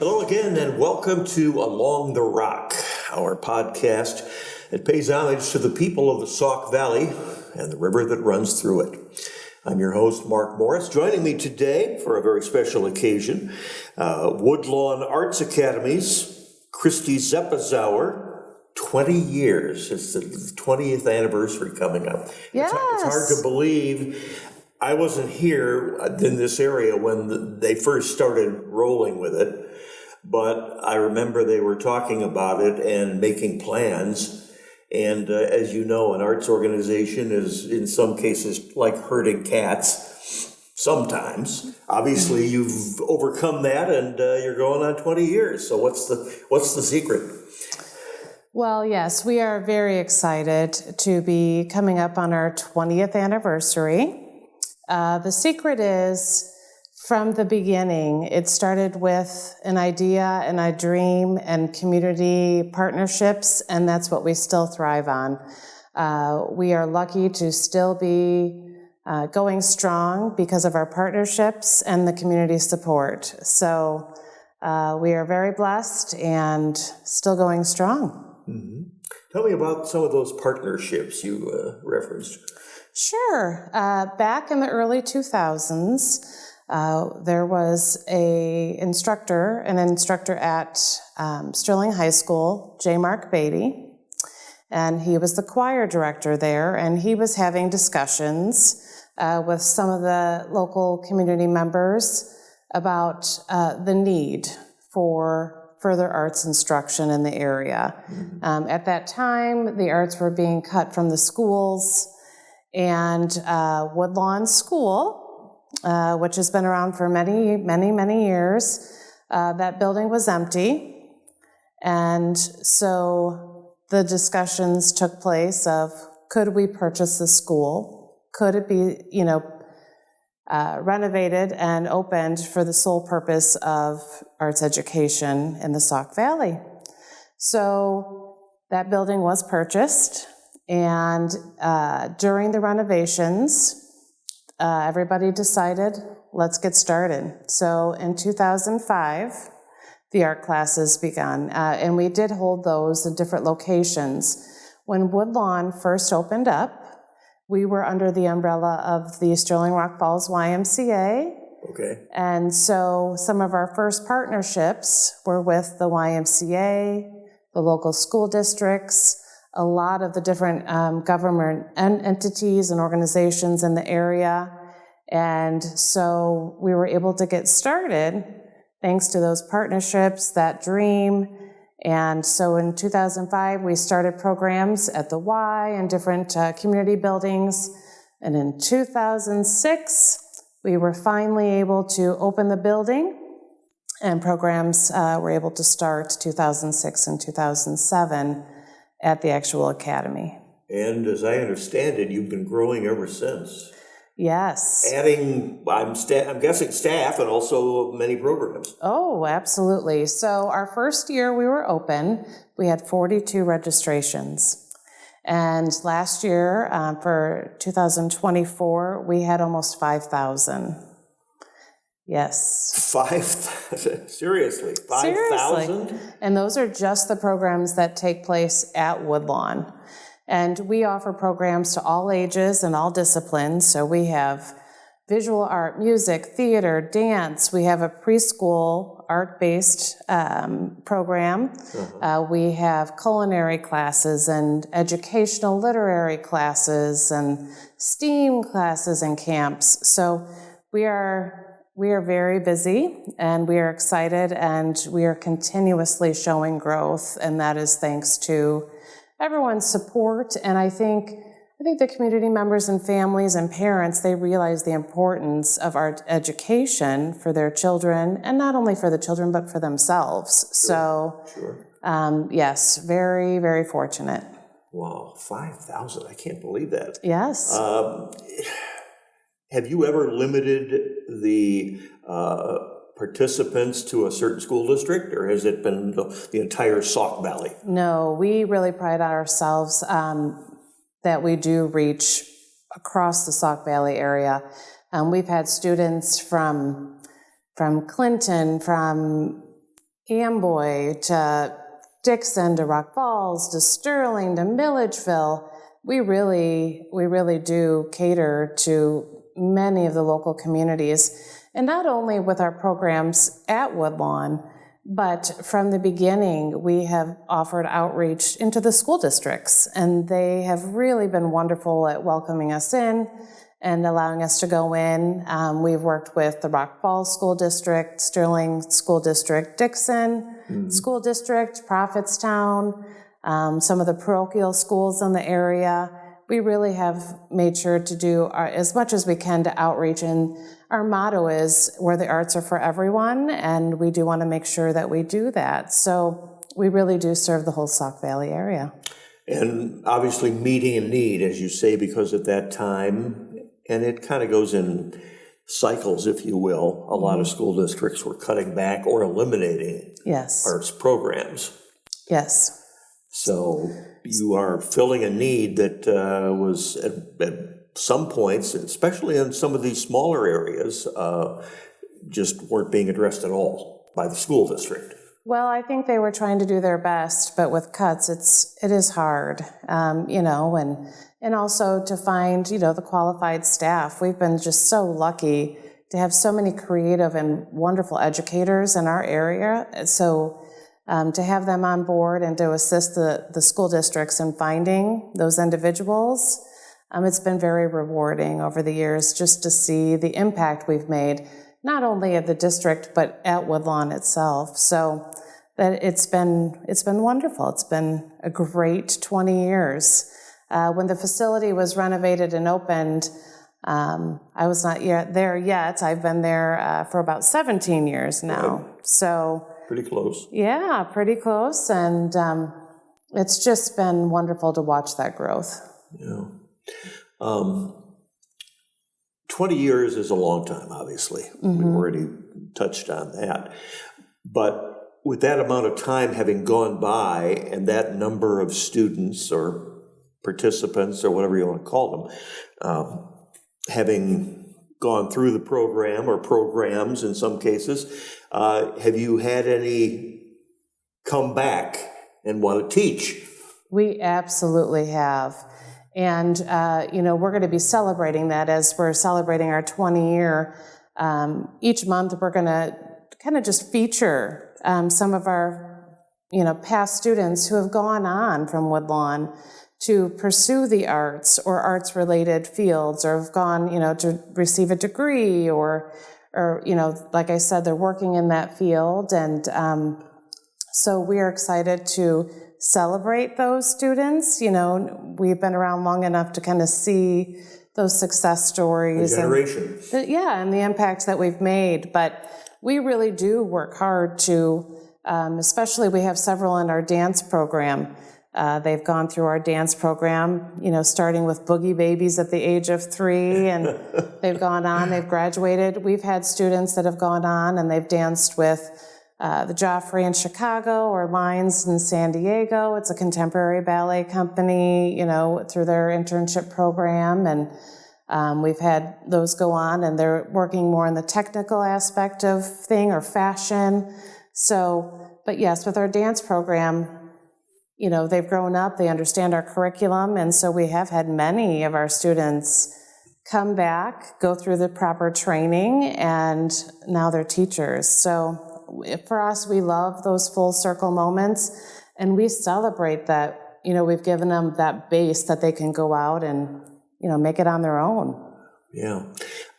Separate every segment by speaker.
Speaker 1: Hello again, and welcome to Along the Rock, our podcast that pays homage to the people of the Sauk Valley and the river that runs through it. I'm your host, Mark Morris. Joining me today for a very special occasion, Woodlawn Arts Academy's Christy Zepezauer. 20 years. It's the 20th anniversary coming up.
Speaker 2: Yes.
Speaker 1: It's hard to believe. I wasn't here in this area when they first started rolling with it, but I remember they were talking about it and making plans. And as you know, an arts organization is in some cases like herding cats. Sometimes. Obviously, you've overcome that, and you're going on 20 years. So what's the secret?
Speaker 2: Well, yes, we are very excited to be coming up on our 20th anniversary. The secret is, from the beginning, it started with an idea and a dream and community partnerships, and that's what we still thrive on. We are lucky to still be going strong because of our partnerships and the community support. So we are very blessed and still going strong.
Speaker 1: Mm-hmm. Tell me about some of those partnerships you referenced.
Speaker 2: Sure. Back in the early 2000s, there was an instructor at Sterling High School, J. Mark Beatty, and he was the choir director there, and he was having discussions with some of the local community members about the need for further arts instruction in the area. Mm-hmm. At that time, the arts were being cut from the schools, and Woodlawn School, which has been around for many years, that building was empty. And so the discussions took place of, could we purchase the school? Could it be, renovated and opened for the sole purpose of arts education in the Sauk Valley? So that building was purchased, and during the renovations, everybody decided, let's get started. So in 2005, the art classes began, and we did hold those in different locations. When Woodlawn first opened up, we were under the umbrella of the Sterling Rock Falls YMCA.
Speaker 1: Okay.
Speaker 2: And so some of our first partnerships were with the YMCA, the local school districts, a lot of the different government entities and organizations in the area. And so we were able to get started thanks to those partnerships, that dream. And so in 2005, we started programs at the Y and different community buildings. And in 2006, we were finally able to open the building, and programs were able to start 2006 and 2007 at the actual academy.
Speaker 1: And as I understand it, you've been growing ever since.
Speaker 2: Yes.
Speaker 1: Adding, I'm guessing, staff and also many programs.
Speaker 2: Oh, absolutely. So our first year we were open, we had 42 registrations. And last year, for 2024, we had almost 5,000. Yes. 5,000?
Speaker 1: Seriously? 5,000?
Speaker 2: And those are just the programs that take place at Woodlawn. And we offer programs to all ages and all disciplines. So we have visual art, music, theater, dance. We have a preschool art-based program. Uh-huh. We have culinary classes and educational literary classes and STEAM classes and camps. So we are very busy, and we are excited, and we are continuously showing growth, and that is thanks to everyone's support. And I think the community members and families and parents, they realize the importance of art education for their children, and not only for the children, but for themselves.
Speaker 1: Sure.
Speaker 2: Yes, very, very fortunate.
Speaker 1: Wow, 5,000. I can't believe that.
Speaker 2: Yes.
Speaker 1: Have you ever limited the participants to a certain school district, or has it been the entire Sauk Valley?
Speaker 2: No, we really pride ourselves that we do reach across the Sauk Valley area. We've had students from Clinton, from Amboy to Dixon to Rock Falls to Sterling to Milledgeville. We really do cater to many of the local communities, and not only with our programs at Woodlawn, but from the beginning, we have offered outreach into the school districts, and they have really been wonderful at welcoming us in and allowing us to go in. We've worked with the Rock Falls School District, Sterling School District, Dixon School District, Prophetstown, some of the parochial schools in the area. We really have made sure to do as much as we can to outreach, and our motto is where the arts are for everyone, and we do want to make sure that we do that. So we really do serve the whole Sauk Valley area.
Speaker 1: And obviously meeting a need, as you say, because at that time, and it kind of goes in cycles, if you will, a lot of school districts were cutting back or eliminating arts programs.
Speaker 2: Yes.
Speaker 1: So you are filling a need that was at some points, especially in some of these smaller areas, just weren't being addressed at all by the school district.
Speaker 2: Well, I think they were trying to do their best, but with cuts, it is hard, and also to find, the qualified staff. We've been just so lucky to have so many creative and wonderful educators in our area. So to have them on board and to assist the school districts in finding those individuals, it's been very rewarding over the years just to see the impact we've made, not only at the district, but at Woodlawn itself. So that it's been wonderful. It's been a great 20 years. When the facility was renovated and opened, I was not there yet. I've been there for about 17 years now. So
Speaker 1: pretty close.
Speaker 2: Yeah, pretty close. And it's just been wonderful to watch that growth.
Speaker 1: Yeah. 20 years is a long time, obviously. We've already touched on that. But with that amount of time having gone by and that number of students or participants or whatever you want to call them, having gone through the program or programs in some cases, have you had any come back and want to teach?
Speaker 2: We absolutely have. And, we're going to be celebrating that as we're celebrating our 20-year. Each month, we're going to kind of just feature some of our, past students who have gone on from Woodlawn to pursue the arts or arts-related fields, or have gone, to receive a degree, or like I said, they're working in that field. And so we are excited to celebrate those students. We've been around long enough to kind of see those success stories.
Speaker 1: A generation.
Speaker 2: And the impact that we've made. But we really do work hard to, especially we have several in our dance program. They've gone through our dance program, starting with Boogie Babies at the age of 3, and they've gone on, they've graduated. We've had students that have gone on and they've danced with the Joffrey in Chicago or Lines in San Diego. It's a contemporary ballet company, through their internship program. And we've had those go on, and they're working more in the technical aspect of thing or fashion. So, but yes, with our dance program, they've grown up, they understand our curriculum, and so we have had many of our students come back, go through the proper training, and now they're teachers. So for us, we love those full circle moments, and we celebrate that, we've given them that base that they can go out and, make it on their own.
Speaker 1: Yeah.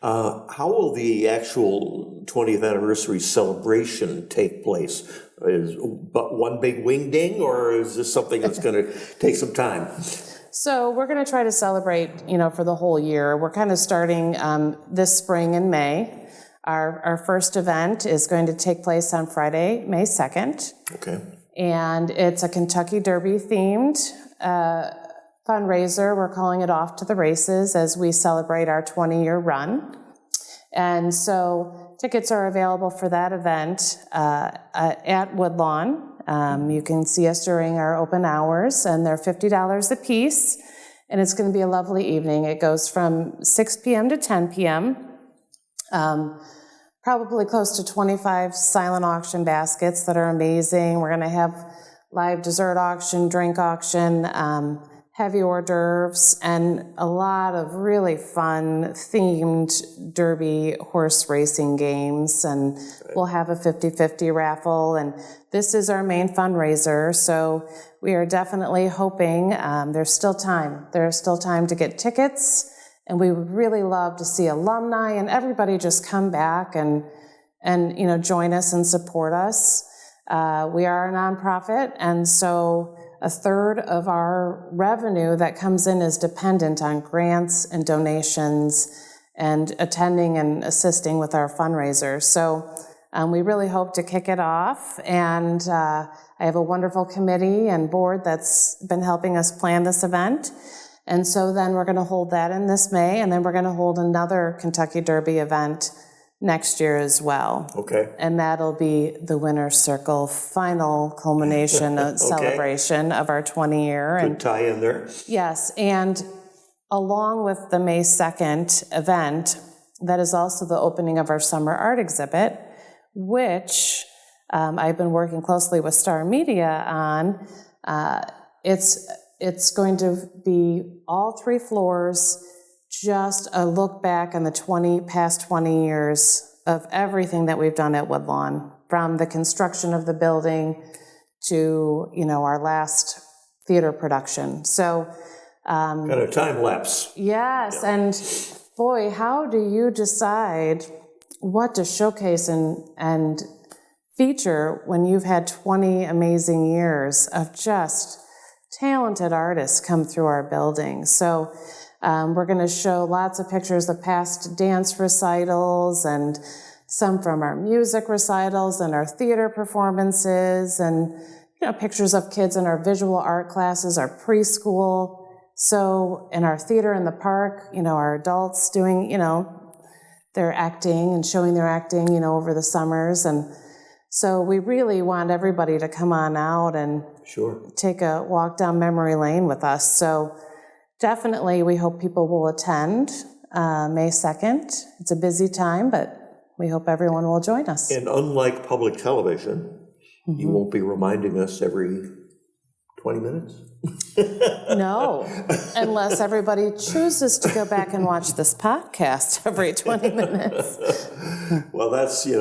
Speaker 1: How will the actual 20th anniversary celebration take place? Is one big wing ding, or is this something that's going to take some time?
Speaker 2: So we're going to try to celebrate, for the whole year. We're kind of starting this spring in May. Our first event is going to take place on Friday, May 2nd.
Speaker 1: Okay.
Speaker 2: And it's a Kentucky Derby themed fundraiser. We're calling it Off to the Races as we celebrate our 20-year run. And so tickets are available for that event at Woodlawn. You can see us during our open hours, and they're $50 a piece. And it's going to be a lovely evening. It goes from 6 p.m. to 10 p.m. probably close to 25 silent auction baskets that are amazing. We're going to have live dessert auction, drink auction, heavy hors d'oeuvres, and a lot of really fun themed derby horse racing games. And we'll have a 50-50 raffle. And this is our main fundraiser. So we are definitely hoping there's still time. There's still time to get tickets. And we would really love to see alumni and everybody just come back and join us and support us. We are a nonprofit, and so a third of our revenue that comes in is dependent on grants and donations and attending and assisting with our fundraisers. So we really hope to kick it off, and I have a wonderful committee and board that's been helping us plan this event. And so then we're going to hold that in this May, and then we're going to hold another Kentucky Derby event next year as well.
Speaker 1: Okay.
Speaker 2: And that'll be the Winner's Circle final culmination celebration of our 20-year.
Speaker 1: Good tie in there.
Speaker 2: Yes, and along with the May 2nd event, that is also the opening of our summer art exhibit, which I've been working closely with Star Media on. It's going to be all 3 floors, just a look back on the past 20 years of everything that we've done at Woodlawn, from the construction of the building to, our last theater production. So,
Speaker 1: kind of time lapse.
Speaker 2: Yes, yeah. And boy, how do you decide what to showcase and feature when you've had 20 amazing years of just talented artists come through our building? So we're going to show lots of pictures of past dance recitals and some from our music recitals and our theater performances, and pictures of kids in our visual art classes, our preschool. So in our theater in the park, our adults doing, their acting and showing their acting, over the summers. And so we really want everybody to come on out and take a walk down memory lane with us. So definitely we hope people will attend May 2nd. It's a busy time, but we hope everyone will join us.
Speaker 1: And unlike public television, you won't be reminding us every 20 minutes?
Speaker 2: No, unless everybody chooses to go back and watch this podcast every 20 minutes.
Speaker 1: Well, that's, and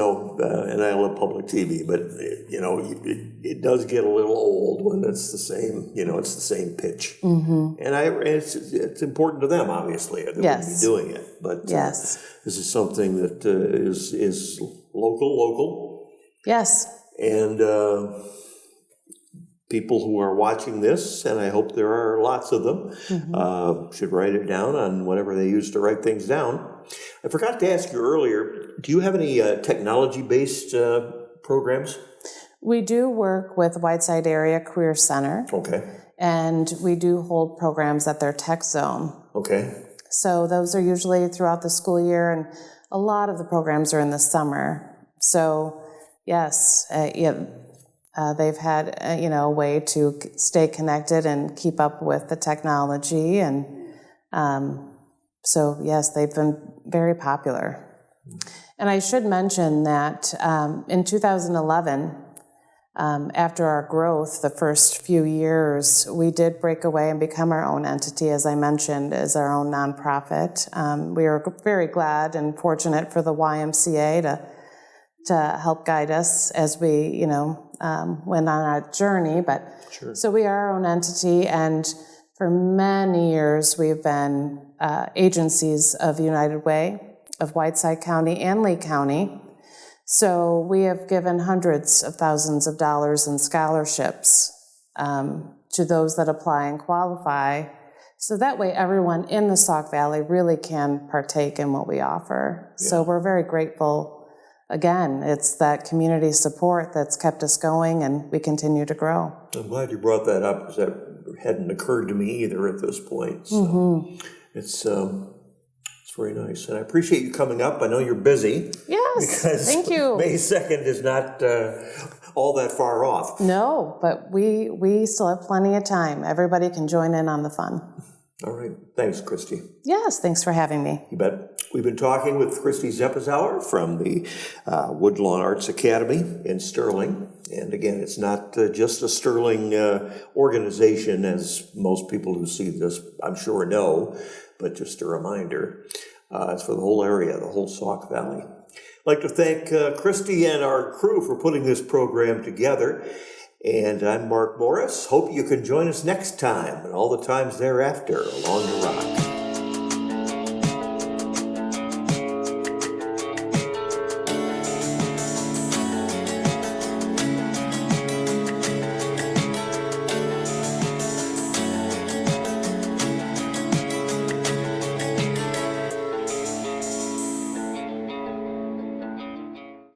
Speaker 1: I love public TV, but, it does get a little old when it's the same, it's the same pitch. Mm-hmm. And it's important to them, obviously. They wouldn't be doing it. But this is something that is local. Yes. And people who are watching this, and I hope there are lots of them, should write it down on whatever they use to write things down. I forgot to ask you earlier, do you have any technology-based programs?
Speaker 2: We do work with Whiteside Area Career Center. Okay. And we do hold programs at their tech zone. Okay. So those are usually throughout the school year, and a lot of the programs are in the summer. So, yes, they've had, a way to stay connected and keep up with the technology. And so, yes, they've been very popular. And I should mention that in 2011, after our growth, the first few years, we did break away and become our own entity, as I mentioned, as our own nonprofit. We were very glad and fortunate for the YMCA to help guide us as we, went on our journey. But so we are our own entity, and for many years we've been agencies of United Way of Whiteside County and Lee County. So we have given hundreds of thousands of dollars in scholarships to those that apply and qualify. So that way everyone in the Sauk Valley really can partake in what we offer. Yeah. So we're very grateful. Again, it's that community support that's kept us going, and we continue to grow. I'm glad you brought that up, because that hadn't occurred to me either at this point. So it's very nice. And I appreciate you coming up. I know you're busy. Yes, thank you. May 2nd is not all that far off. No, but we still have plenty of time. Everybody can join in on the fun. All right. Thanks, Christy. Yes, thanks for having me. You bet.
Speaker 1: We've been talking with Christy Zepezauer from the Woodlawn Arts Academy in Sterling. And again, it's not just a Sterling organization, as most people who see this, I'm sure, know, but just a reminder. It's for the whole area, the whole Sauk Valley. I'd like to thank Christy and our crew for putting this program together. And I'm Mark Morris. Hope you can join us next time and all the times thereafter along the rock.